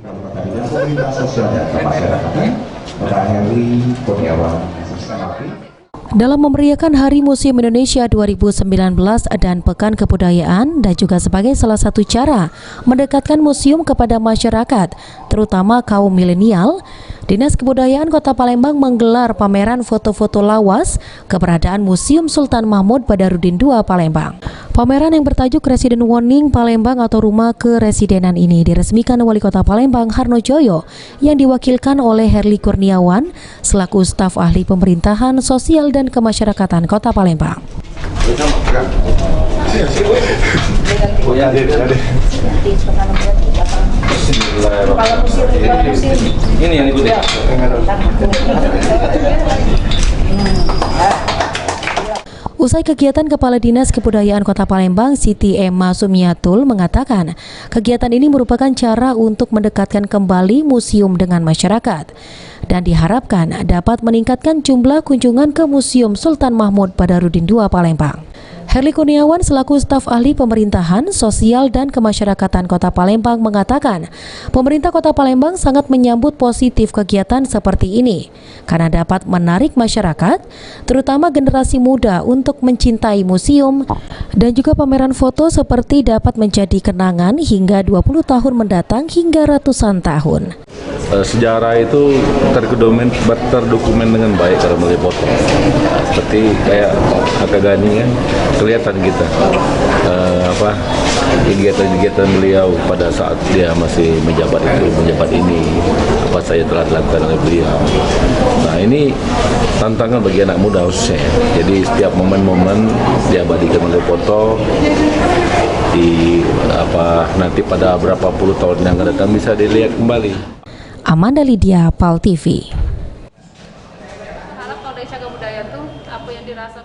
Dan komunitas sosial dan kemasyarakatan, Bapak Heri Kurniawan, dalam memeriahkan Hari Museum Indonesia 2019 dan Pekan Kebudayaan, dan juga sebagai salah satu cara mendekatkan museum kepada masyarakat, terutama kaum milenial, Dinas Kebudayaan Kota Palembang menggelar pameran foto-foto lawas keberadaan Museum Sultan Mahmud Badarudin II Palembang. Pameran yang bertajuk Resident Warning Palembang atau Rumah Keresidenan ini diresmikan Wali Kota Palembang Harno Joyo yang diwakilkan oleh Herli Kurniawan selaku staf ahli pemerintahan sosial dan kemasyarakatan Kota Palembang. Ini yang ikuti. Usai kegiatan, Kepala Dinas Kebudayaan Kota Palembang Siti Emma Sumiatul mengatakan kegiatan ini merupakan cara untuk mendekatkan kembali museum dengan masyarakat dan diharapkan dapat meningkatkan jumlah kunjungan ke Museum Sultan Mahmud Badarudin II Palembang. Herli Kurniawan selaku staf ahli pemerintahan sosial dan kemasyarakatan Kota Palembang mengatakan pemerintah Kota Palembang sangat menyambut positif kegiatan seperti ini karena dapat menarik masyarakat, terutama generasi muda untuk mencintai museum, dan juga pameran foto seperti dapat menjadi kenangan hingga 20 tahun mendatang hingga ratusan tahun. Sejarah itu terdokumen dengan baik kalau melihat foto. Seperti kayak Hakagani kan kelihatan kita kegiatan-kegiatan beliau pada saat dia masih menjabat ini apa saja telah dilakukan oleh beliau. Nah, ini tantangan bagi anak muda khususnya. Jadi setiap momen-momen diabadikan oleh foto nanti pada berapa puluh tahun yang akan datang bisa dilihat kembali. Amanda Lydia, PAL TV. Harap kalau Desa Kebudayaan tuh apa yang dirasa